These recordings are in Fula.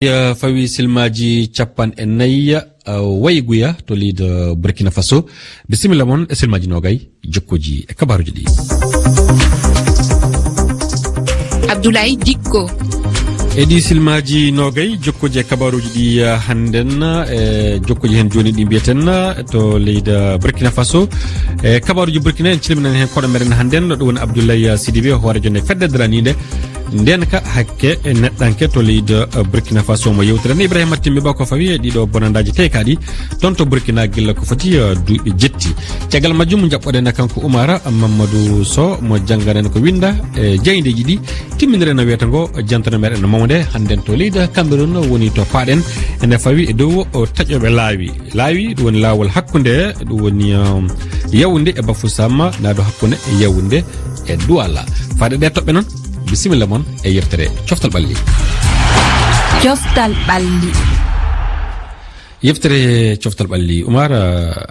fawi silmaji capan e nayya wayguya to lido Burkina Faso. Bismillah mon e silmaji nogay jokkoji e kabaruji di. Abdoulaye Dikko. Edi silmaji nogay jokkoji e kabaruji di handen jokkoji hen joni di bieten to lido Burkina Faso. Kabaruji Burkina en cilminan hen kodo meren handen do won Abdoulaye Sidibé hoore jonne fedde dranide nden ka hakke neddanke to leydi Burkina Faso mo yewtere Ibrahima Timmi ba ko fawi dido bonandaji tekadi ton to Burkina gilla ko foti duubi jetti tegal majjum jabbode na kanko Oumar Mamadou Sow mo jangane ko winda jeydeji di timminere no weta go jantana meden momode handen to leydi Cameroun woni to paaden ene fawi e dow tajobe laawi do woni lawol hakkunde do woni Yaoundé e Bafoussam na do hakkunde Yaoundé e Douala faade de tobbe non. Bismillah mon e yeftere coftal balli. Yeftere coftal balli Oumar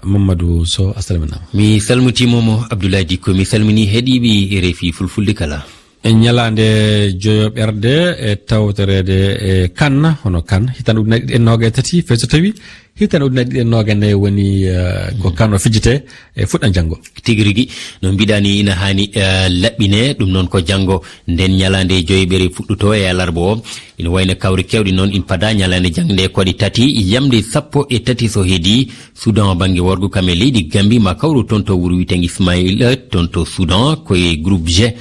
Mamadou Sow assalamu alaikum. Mi salmutimomo Abdoulaye Dikko mi salmini heedibi refi fulfulde kala. En nyalande joyo berde e tawterede e kan hono kan hitan udnadi en noga tati feso tawi hitan udnadi en noga ne woni ko kano fijite e fuddan jango tigirigi no bidani ina hani labbine dum non ko jango nden nyalande joyo bere fudduto e alarbo ina wayna kawri kewdi non in pada nyalande jangde ko di tati yamde sappo e tati so hedi Sudan bangi worgo kame leydi Gambi ma kawru tonto wuru witengi Ismaïl tonto Sudan ko e groupe G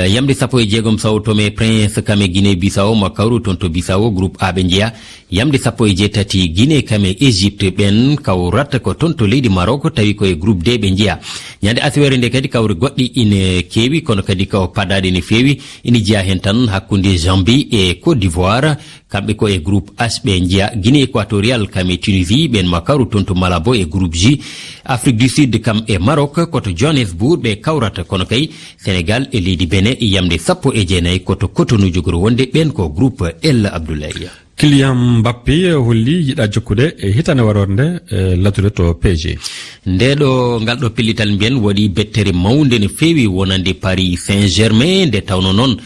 yamde sappo e jeegom sawto me Prince kame Guinée Bissau ma kawru tonto Bissau groupe A be njiya yamde sappo e jeetati Guinée kame Égypte ben kawrata ko tonto leydi Maroc tawi ko e groupe D be njiya nyande aswere nde kadi kawri goddi ine kewi kono kadi ko padade ne fewi ine jiya hen tan hakkunde Zambie e Côte d'Ivoire kambe ko e groupe H be njiya Guinée équatoriale kame Tunisie ben ma kawru tonto Malabo e groupe J Afrique du Sud kam e Maroc koto Johannesburg be kawrata kono kay Sénégal e leydi Benin yamde sappo e jeenayi koto Cotonou jogoro wonde ben ko groupe El Abdoulaye. Kylian Mbappé holli yida jokkude e hitane warorde latude to PSG. Ndedo ngaldo pellital mbiyen wadi bettere mawnde ne fewi wonande Paris Saint-Germain de tawno non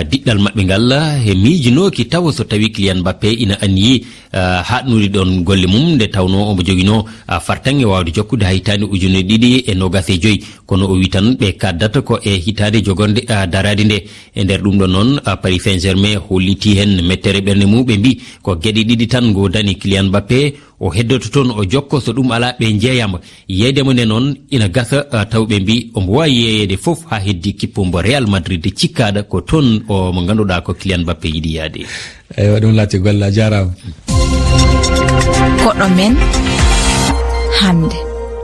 diddal mabbe ngalla he miijinoki taw so tawi Kylian Mbappé ina anyi hadnuri don golle mum de tawno o jogino fartange wawde jokkude haytani ujune didi e nogase joyi kono o witan be kaddata ko e hitade jogonde darade nde e der dum don non Paris Saint-Germain holliti hen mettere berne mumbe mbi ko gedi didi tan godani Kylian Mbappé o heddoto ton o jokko so dum ala be jeeyama yeedemo ne non ina gasa tawbe mbi o wawi yeede fof ha heddi kippombo Real Madrid cikkada ko ton o mo ganduda ko Kylian Mbappé yidi yaade wadum lati golla jaram kodo men hande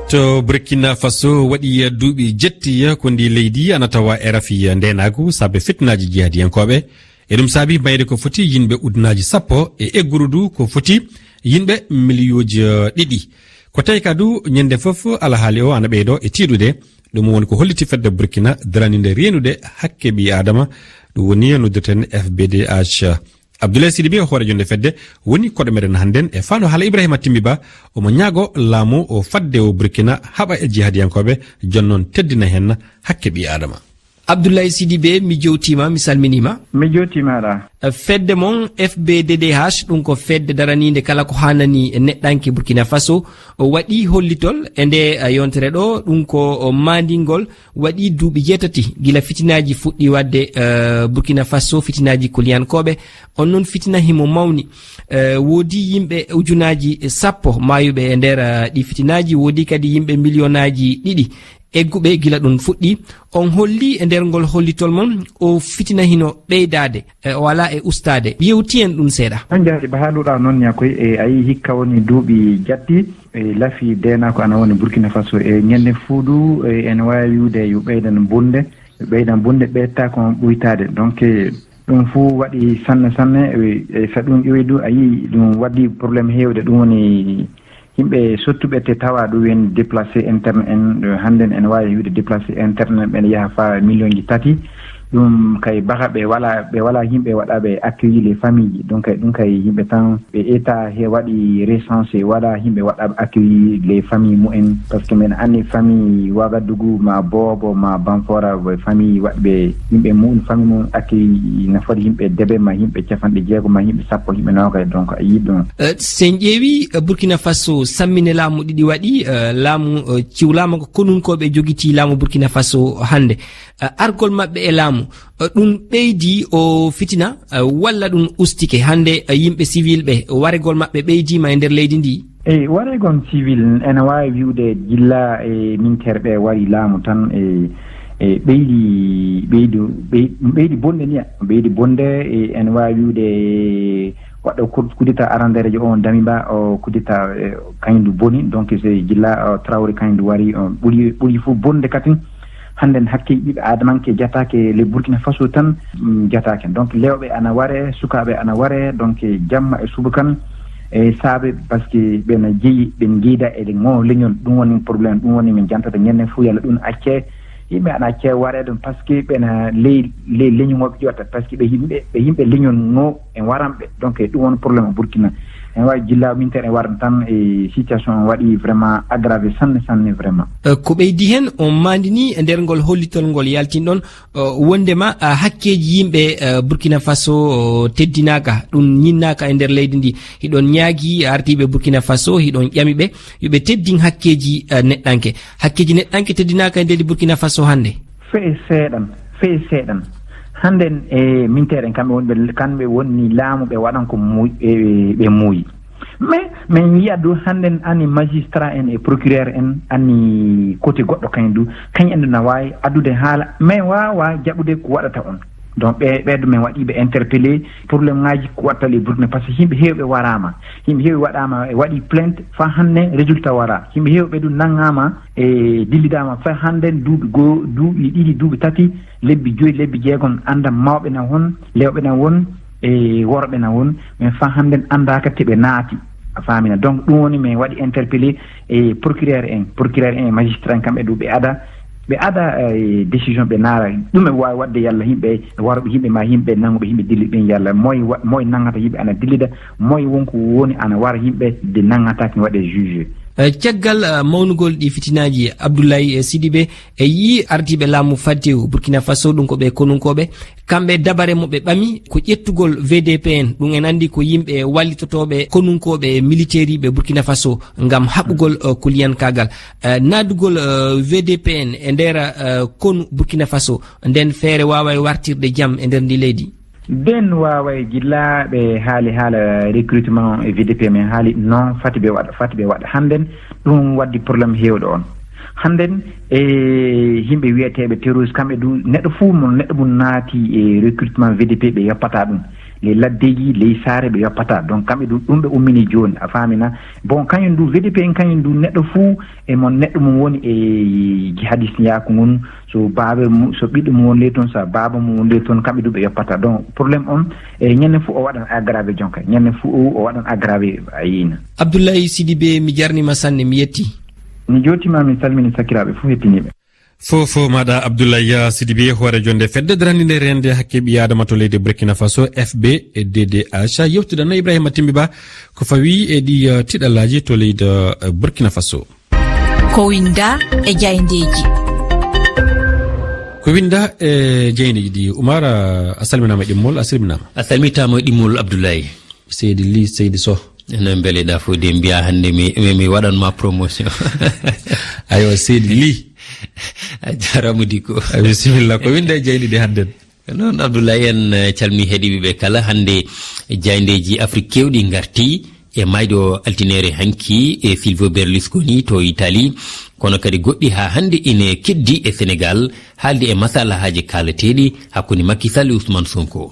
to Burkina Faso wadi duubi jetti ko ndi leydi anatawa RFI ndenagu sabe fitnaji jihadiyankobe edum sabi bayde ko foti yinbe udnaji sappo e eggurudu ko foti yinbe miliyooji didi ko tay kadu nyende fof ala hali o ana beydo e tidude dum woni ko holliti fedde Burkina draninde renude hakke bi adama dum woni nudeten FBDH Abdoulaye Sidibé hoore jonde fedde woni kodo meden handen e fano hala Ibrahima Timmi ba o mo nyaago laamu o fadde o Burkina haba e jihadiyankobe jonnon teddina hen hakke bi adama. Abdoulaye Sidibé mi jewtima mi salminima. Mi jewtima da fedde mon FBDDH dum ko fedde daraninde kala ko hanani neddanki Burkina Faso wadi hollitol ende yontere do dum ko mandingol wadi duubi jetati gila fitinaji fuddi wadde Burkina Faso fitinaji koliyankobe on non fitina himo mawni wodi yimbe ujunaji sappo mayube ender di fitinaji wodi kadi yimbe milionaji didi eggube gila dun fuddi on holli e der ngol hollitol mon o fitina hino beydade wala e ustade yewti en dun seeda on jaati ba haluda non ya koy e ayi hikka woni duubi jatti e lafi dena ko ana woni Burkina Faso e nyande fuudu en wawi yude yu beydan bunde beta ko buytade donc dum fu wadi sanne e sadum iwedu ayi dum wadi problème hewde dum woni himbe sottube te tawa du wen déplacer interne en handen en wawi wiide déplacer interne ben yaha fa million ji tati ɗum kay baka ɓe wala yimɓe waɗaɓe accueilli les familles donc ɗum kay yimɓe tan ɓe état he waɗi recensé wala yimɓe waɗaɓe accueilli les familles mumen par ce que min anni famille Wagadugu ma Bobo ma Banfora famille waɗɓe yimɓe mum famille mum accueilli na foti yimɓe debe ma yimɓe capanɗe jeegom ma yimɓe sappo yimɓe nogay donc a yii ɗum sen ƴeewi Burkina Faso sammine laamu ɗiɗi waɗi laamu ciwlama ko konunkoɓe jogiti laamu Burkina Faso hande argol mabɓe e laamu ɗum ɓeydi o fitina walla ɗum ustike hande yimɓe civil ɓe waregol mabɓe ɓeydima e nder leydi ndi eyi waregon civil ene wawi wiwde jilla e militaire ɓe wari laamu tan ɓeydi bonde niya ɓeydi bonde ene wawi wiwde waɗɗo kudita arandereje on Damiba o kudita kañdu boni donc so jilla Traoré kañdu wari ɓuuri fof bonde kati hande hakke ɓiɓe adamanke jatake le Burkina Faso tan jatake donc lewɓe ana ware sukaɓe ana ware donc jamma e subakan e saabe par ce que ɓena jeeyi ɓen jiida eɗe ngo leñol ɗum woni probléme ɗum woni min jantata ñande fo yalla ɗum acce yimɓe ana acce waɗede par ce que ɓena ley leñogoɓe ƴotta par ce que ɓe yimɓe leñol ngo e waranɓe donc ɗum woni probléme o Burkina en wawi jillaw militaire e warde tan e situation waɗi vraiment aggravé sanne vraiment ko ɓeydi hen on mandini e nder ngol hollitol ngol yaltinɗon wondema hakkeji yimɓe Burkina Faso teddinaka ɗum ñinnaka e nder leydi ndi hiɗon ñaagui ardiɓe Burkina Faso hiɗon ƴamiɓe yoɓe teddin hakkeji neɗɗanke teddinaka e nder Burkina Faso hande fee seeɗan handen e militaire en kamɓe woni laamu ɓe waɗan ko ɓe muuyi mais min yiya du handen ani magistrat en e procureur en ani côté goɗɗo kañ en na wawi addude haala mais wawa jaɓude ko waɗata on donc ɓeɗo min waɗiɓe interpellé probléme ngaji ko watta le Burkina par ce que yimɓe heewɓe warama yimɓe heewɓe waɗama e waɗi plainte fa hande résultat wara yimɓe heewɓe ɗum naggama e dillidama fa hande duuɓi ɗiɗi duuɓi tati lebbi joyi lebbi jeegom anda mawɓe na won lewɓe na won e worɓe na won mais fa hande andaka teɓe naati a famina donc ɗum woni min waɗi interpellé e procureur en magistrat en kamɓe ɗo ɓe ada décision ɓe naara ɗum e wawi wadde yalla yimɓe warɓe yimɓe ma yimɓe nanguɓe yimɓe dilliɗ ɓen yalla moye nangata yimɓe ana dillida moye wonko woni ana wara yimɓe de nangataki ne waɗe jugé caggal mawnugol ɗi fitinaji Abdoulaye Sidibé e yi ardiɓe laamu faddew Burkina Faso ɗum ko ɓe konunkoɓe kamɓe dabare mo ɓe ɓami ko ƴettugol VDPN ɗum en andi ko yimɓe wallitotoɓe konunkoɓe militaire ɓe Burkina Faso ngam haɓugol kuliyankagal nadugol VDPN e nder konu Burkina Faso nden feere wawa wartirde jaam e nder ndi leydi den wawa jillaɓe haala recrutement e VDP men haali non fati ɓe waɗa hannden ɗum waddi probléme hewɗo on hannden e yimɓe wiyeteɓe terroriste kamɓe du neɗɗo mum naati e recrutement VDP ɓe yoppata ɗum les laddeji les saare ɓe yoppata donc kamɓe ɗum ɓe ummini joni a famina bon kañum du VDP en kañum du neɗɗo fuu e mon neɗɗo mum woni e jihadisniyaku ngun so ɓiɗɗo mum won ley toon so baaba mum won ley toon kamɓe du ɓe yoppata donc probléme on e ñande fuu o waɗan aggravé jonka ñande fuu o waɗan aggravé a yina Abdoulaye Sidibé mi jarnima sanne mi yetti mi jootima min salmini sakiraɓe fof hettiniɓe fofo maɗa Abdoulaye Sidibé hoore jonde fedde darandinde rende hakke ɓi adama to leydi Burkina Faso FB e DDH yewtuɗanno Ibrahima Timbi Ba ko fawi e ɗi tiɗallaji to leydi Burkina Faso ko winda e jayndeji ko winda e jeyneji ɗi Oumar a salminama ɗimmol a salmitama ɗimmol Abdoulaye Seydi Sow no beeleɗa fo de mbiya hande mi waɗanma promotion ayo Seydi Ly a jarama Dicko bisimilla ko winda e jeyndi ɗi hannden noon Abdoulaye en calmi heeɗiɓeɓe kala hande jayndeji Afrique kewɗi garti e mayɗo altinere hanki e Silvio Berlusconi to Italie kono kadi goɗɗi ha hande ine keddi e Sénégal haalde e masalahaji kalateɗi hakkude Macky Sall e Ousmane Sonko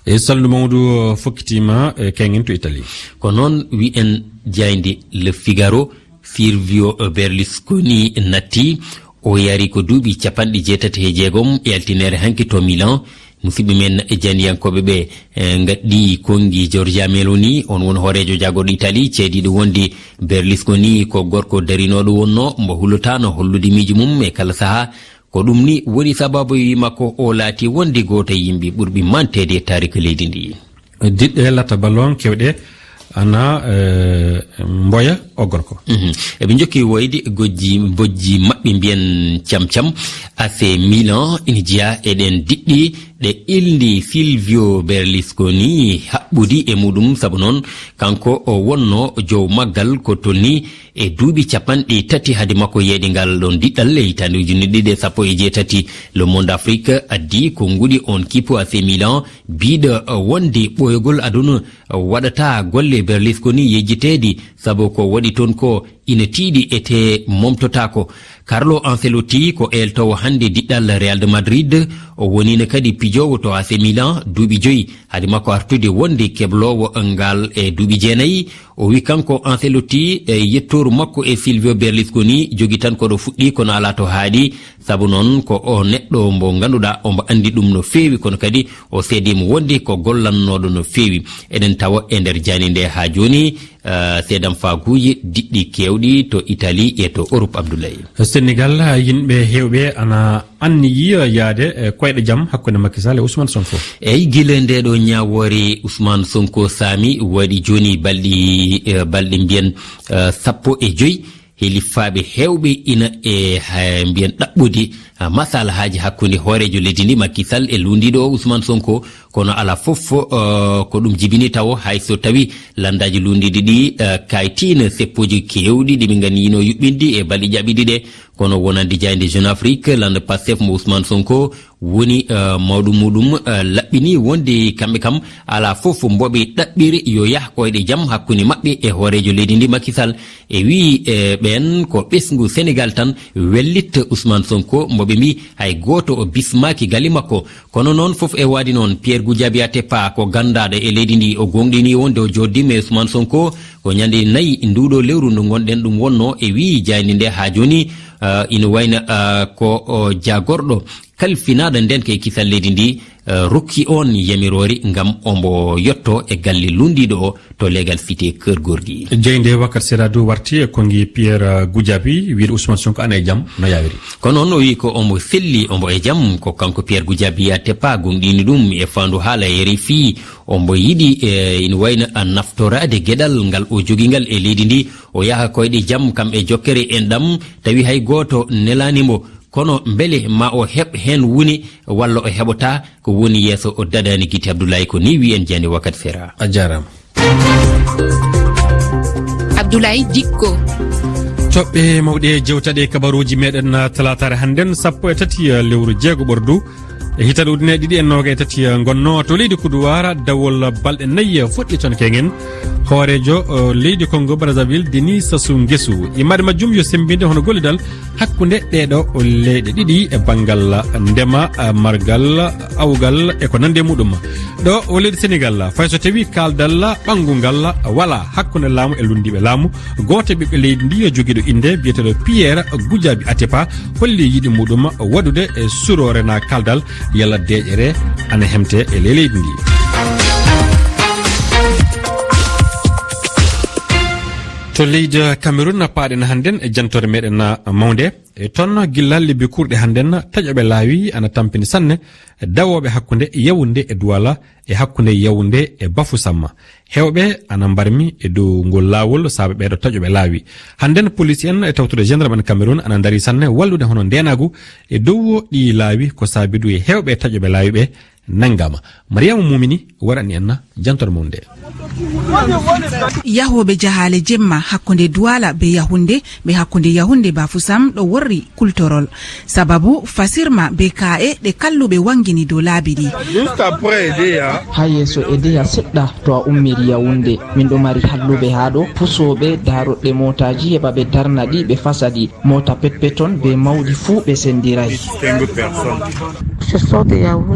e Saldu Mamadou fokkitima kengen to Italie ko noon wi en jayndi Le Figaro Silvio Berlusconi natti o yari ko duuɓi 86 e altinere hanki to Milan musidɓe men jandiyankoɓe ɓe gaddi kongi Giorgia Meloni on won hoorejo jagorɗo Italie ceediɗo wondi Berlusconi ko gorko darinoɗo wonno mbo hullotano hollude miiji mum e kala saaha ko ɗum ni woni sababu makko o laati wonde goto yimɓe ɓurɓe mantede e tarika leydi ndi. diɗɗe latta ballon kewɗe ana mboya ogorko eɓe jokki woyde bojji maɓɓe mbiyen cam AC Milan ina jeeya eɗen diɗɗi ɗe ildi Silvio Berlusconi haɓɓudi e muɗum sabu noon kanko o wonno jow maggal ko tolni e duuɓi 30 hade makko yeeɗingal ɗon diɗɗal e hitande 2017 le monde Afrique addi ko nguɗi on kipo AC Milan biɗa wonde ɓoyogol aduna waɗata golle Berlusconi yejjitedi sabu ko waɗi toon ko ina tiiɗi ete momtotako. Carlo Ancelotti ko eltowo hande diɗɗal Real de Madrid o wonino kadi pijowo to AC Milan duuɓi 5 hade makko artude wonde keblowo ngal e duuɓi 9 o wi kanko Ancelotti yettoru makko e Silvio Berlusconi jogi tan koɗo fuɗɗi kono ala to haaɗi sabu noon ko o neɗɗo mbo ganduɗa ombo andi ɗum no feewi kono kadi o seedima wonde ko gollannoɗo no feewi. Eɗen tawa e nder jani nde ha joni seedam faguji diɗɗi kewɗi to Italie e to Europe. Abdoulaye, Sénégal yimɓe hewɓe ana anniyi yaade koyɗe jaam hakkude Macky Sall e Ousmane Sonko. eyi guila ndeɗo ñawore Ousmane Sonko saami waɗi joni balɗe mbiyen 15 helifaɓe hewɓe ina e mbiyen ɗaɓɓude masala haji hakkude hoorejo leydi ndi Macky Sall e lundiɗo o Ousmane Sonko kono ala fof ko ɗum jibini taw hayso tawi landaji lundiɗi ɗi kaytina seppoji kewɗi ɗiɓe ganiyino yuɓɓindi e balɗe jaɓiɗi ɗe kono wonande jayde Jeune Afrique lande Pastef mo Ousmane Sonko woni mawɗum muɗum laɓɓini wonde kamɓe kam ala fof mboɓe ɗaɓɓiri yo yah koyɗe jaam hakkude maɓɓe e hoorejo leydi ndi Macky Sall e wi ɓen ko ɓesgu Sénégal tan wellitta Ousmane Sonko mboɓe mbi hay goto o bismaki gali makko kono noon fof e wadi noon Pierre Goudiaby Atepa ko gandaɗo e leydi ndi o gonɗini wonde o joddima e Ousmane Sonko ko ñande 4 nduɗo lewru ndu gonɗen ɗum wonno e wi jaydi nde ha joni ina wayna ko jagorɗo kalfinaɗo nden ke kisal leydi ndi rokki on yamirori ngam ombo yotto e galle lundiɗo o to legal cité Keur Gorgui. jeyde wakkati seeɗa warti e kongi Pierre Goudiaby wiide Ousmane Sonko ana e jaam no yawiri kono noon o wi ko ombo selli ombo e jaam ko kanko Pierre Goudiaby Atepa gonɗini ɗum e fandu haala e RFI ombo yiɗi ina wayna naftorade gueɗal ngal o joguigal e leydi ndi o yaha koyɗe jaam kam e jokkere en ɗam tawi hay goto nelanimo kono mbele ma o heɓ hen woni walla o heɓota ko woni yeeso o dadani guite. Abdoulaye ko ni wi en jani wakkati fera a jarama. Abdoulaye Dikko toɓɓe mawɗe jewtaɗe kabaruji meɗen talatare hannden 13 lewru jeego ɓordu e hitande ujune ɗiɗi e noga e tati gonno to leydi Koudoir dawol balɗe 4 fuɗɗi toon kegen hoorejo leydi Congo Brazzaville Denis Sassou Nguesso imade majjum yo sembinde hono gollidal hakkude ɗeɗo leyɗe ɗiɗi e banggal ndema margal awgal e ko nande muɗum ɗo o leydi Sénégal fay so tawi kaldal ɓangungal wala hakkude laamu e lundiɓe laamu goto ɓiɓɓe leydi ndi yo joguiɗo inde biyeteɗo Pierre Goudiaby Atepa holli yiɗi muɗum waɗude e surore na kaldal yalla deƴere ana hemte e leydi ndi. to leydi Cameroun paaɗen hannden e jantore meɗen mawde e toon gillal lebbi kurɗe hannden taƴoɓe laawi ana tampini sanne dawoɓe hakkude Yaoundé e Douala e hakkude Yaoundé e Bafoussam hewɓe ana mbarmi e dow ngol laawol saabe ɓeeɗo taƴoɓe laawi hannden police en e tawtude gendarme en Cameroun ana dari sanne wallude hono ndenagu e dow ɗi laawi ko saabidu e hewɓe taƴoɓe laawi ɓe nangama. Mariama Mumini warani en jantore mum nde. yahoɓe jahale jemma hakkude Douala be Yaoundé be hakkude Yaoundé Bafoussam ɗo worri kultorol sababu fasirma be ka'e ɗe kalluɓe wangini dow laabi ɗi. ha yeeso Edeya seɗɗa to a ummiri Yaoundé min ɗo mari halluɓe ha ɗo pusoɓe daroɗɗe motaji heɓa ɓe darna ɗi ɓe fasa ɗi mota petpeton be mawɗi fuu ɓe sendiray.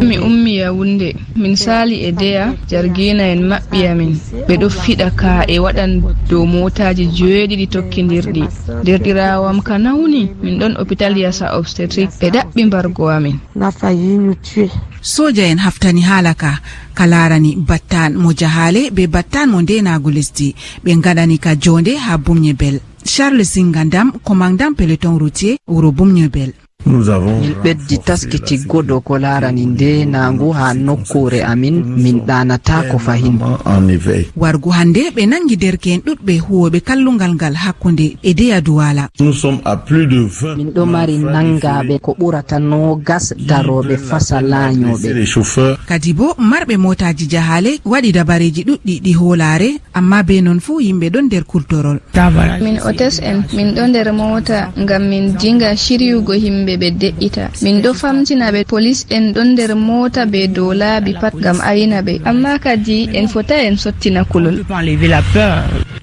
mi ummi Yaoundé min sali Edeya jargina en maɓɓi amin ɓeɗo fiɗa ka'e waɗan dow motaji 7 tokkidirɗi derɗirawam ka nawni min ɗon hôpital Yassa obstétrique ɓe ɗaɓɓi mbargo amin. soja en haftani haala ka larani battan mo jahale be battan mo ndenago lesdi ɓe gaɗani ka jonde ha Bumnyebel. Charles Singandam commandant peloton routier wuro Bumnyebel. min ɓeddi taskitiggo dow ko larani ndenangu ha nokkure amin min ɗanatako fahin. wargu hande ɓe nangi derke'en ɗuɗɓe huwoɓe kallungal ngal hakkunde Edeya Douala. min ɗo mari nangaɓe ko ɓurata 20 daroɓe fasa lañoɓe. kadi bo marɓe motaji jahale waɗi dabareji ɗuɗɗi ɗi holare, amma be non fu yimɓe ɗon nder kultorol. min otes en min ɗo nder mota ngam min jinga shiryugo himɓe ɓe de'ita. min ɗo famtina ɓe police en ɗon nder mota be dow laabi pat ngam ayina ɓe, amma kadi en fota en sottina kulol.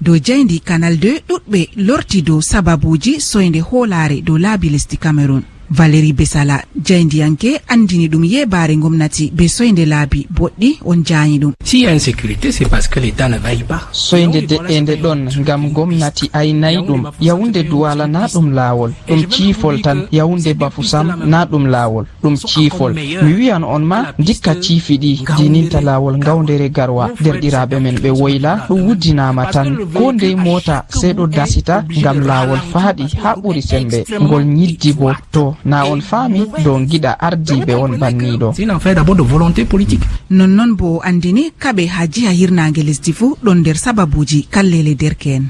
dow jayndi Canal 2 ɗuɗɓe lorti dow sababuji soyde holare dow laabi lesdi Cameroun. Valérie Bessala jayndiyanke andini ɗum yebare gomnati be soyde laabi boɗɗi on jaanyi ɗum. Si insécurité c'est parce que l'état ne veille pas. soyde de'ende ɗon ngam gomnati aynayi ɗum. Yaoundé Douala na ɗum laawol, ɗum ciifol tan. Yaoundé Bafoussam na ɗum laawol, ɗum ciifol. mi wiyan on ma dikka ciifi ɗi dininta laawol ngawdere garwa. derɗiraɓe men ɓe woyla ɗum wuddinama tan, ko ndey mota seeɗo dasita ngam laawol faaɗi ha ɓuri sembe. ngol ñiddi bo to na on faami dow giɗa ardiɓe on banniɗo. nonnon bo andini kaɓe ha jiha hirnage lesdi fu ɗon nder sababuji kallele derke'en.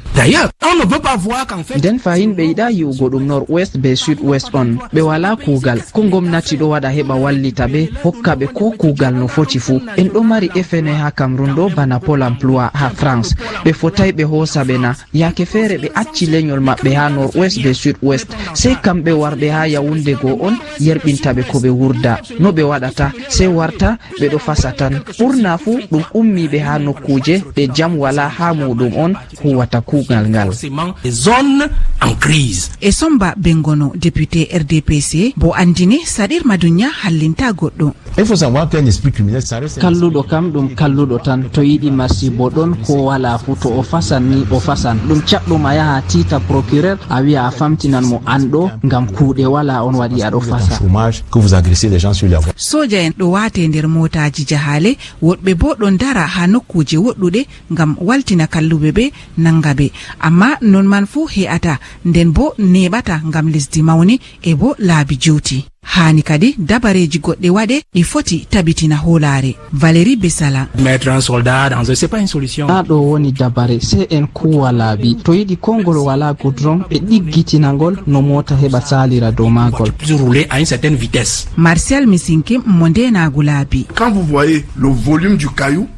nden fayin ɓe yiɗa yi'ugo ɗum nord west be sud west on. ɓe wala kuugal, ko gomnati ɗo waɗa heɓa wallita ɓe hokka ɓe ko kuugal no foti fu. en ɗo mari FNA ha Cameroun ɗo bana Pôle emploi ha France. ɓe fotai ɓe hosa ɓe na, yake feere ɓe acci leñol maɓɓe ha nord west be sud west, sei kamɓe warɓe ha Yaoundé go on yerɓintaɓe ko ɓe wurda. no ɓe waɗata sei warta ɓe ɗo fasa tan. ɓurna fu ɗum ummiɓe ha nokkuje ɗe jam wala ha muɗum on huwata kuugal ngal. e Somba Bengono député RDPC bo andini Sadir Madunya hallinta goɗɗo. kalluɗo kam ɗum kalluɗo tan, to yiɗi marsi bo ɗon ko wala fu. to o fasan ni o fasan, ɗum caɗɗum a yaha tita procureur a wiya a famtinan mo anɗo ngam kuuɗe wala on waɗi aɗo fasa. soja en ɗo wate nder motaji jahale, woɗɓe bo ɗon dara ha nokkuje woɗɗuɗe ngam waltina kalluɓe ɓe nanga ɓe, amma non man fu he'ata nden bo neɓata ngam lesdi mawni e bo laabi juuti. hani kadi dabareji goɗɗe waɗe ɗi foti tabitina holare. Valérie Bessala. na ɗo woni dabare sei en kuwa laabi. to yiɗi kongol wala goudron ɓe ɗiggitinagol no mota heɓa salira dow magol. Martial Misinke mo ndenagu laabi. Quand vous voyez le volume du caillou,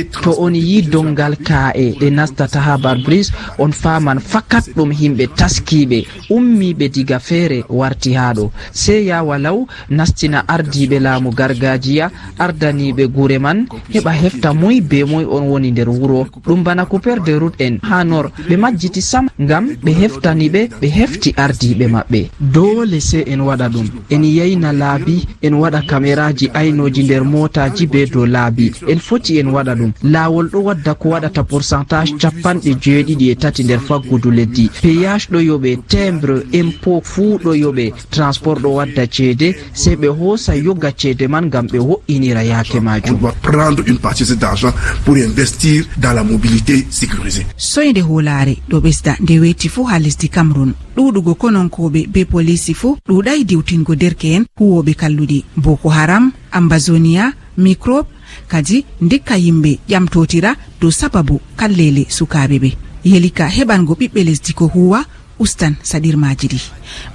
to on yi dongal ka'e ɗe nastata ha Barbris, on faman fakat ɗum himɓe taskiɓe ummiɓe diga feere warti haɗo. sei yawa law nastina ardiɓe laamu gargajiya ardaniɓe gure man heɓa hefta moy be moy on woni nder wuro. ɗum bana Couper de route en ha nord ɓe majjiti sam ngam ɓe heftaniɓe ɓe hefti ardiɓe maɓɓe. dole sei en waɗa ɗum, en yeyna laabi, en waɗa cameraji aynoji nder motaji be dow laabi. en foti en waɗa ɗum. laawol ɗo wadda ko waɗata pourcentage 73 nder faggudu leddi. péage ɗo yoɓe, timbre, impôt fuu ɗo yoɓe, transport ɗo wadda ceede, sei ɓe hoosa yoga ceede man ngam ɓe wo'inira yaake majum. on doit prendre une partie de cet argent pour investir dans la mobilité sécurisée. soyde holare ɗo ɓesda nde weti fu ha lesdi Cameroun. ɗuɗugo kononkoɓe be polisi fu ɗuɗai diwtingo derke'en huwoɓe kalluɗi. Boko Haram, Ambazonia, microbe kadi ndikka yimɓe ƴamtotira dow sababu kallele sukaɓe ɓe. yelika heɓango ɓiɓɓe lesdi ko huwa ustan saɗirmaji ɗi.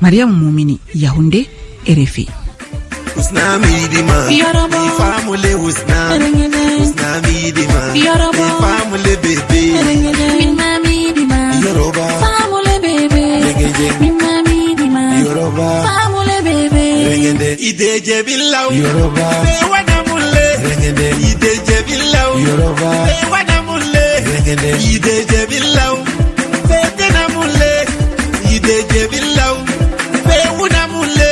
Mariamu Mumini, Yaoundé, RFI. Ideje billaw Yoruba be wana mulle regende ideje billaw Yoruba be wana mulle regende ideje billaw be tena mulle ideje billaw be wana mulle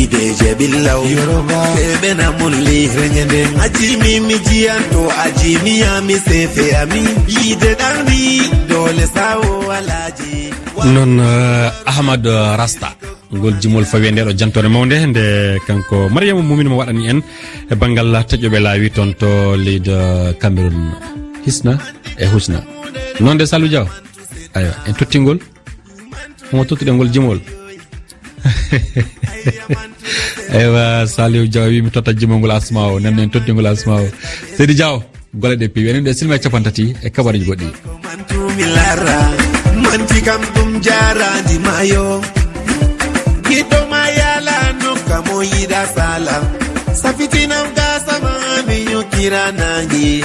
ideje billaw Yoruba be bena mulle regende ajimi mi jianto ajimi ami sefe ami ide dandi dole sawo walaji non Ahmad Rasta ngol jimol fawende ɗo jantore mawde nde kanko Mariama Mumini mo waɗani en e banggal taƴoɓe laawi toon to leydi Cameroun. Hisna e Husna non de Salou Diaw ayo en tottingol mo tottuɗe ngol jimol ewa Saliou Diaw wi mi totta jimongol asma o nen en tottingol asma o Seydi Diaw gole de pi enen de silma capantati e kabaruji goddi manti kam dum jarandi mayo gido mayala no kamo yida sala safitina ngasa mami yukira nangi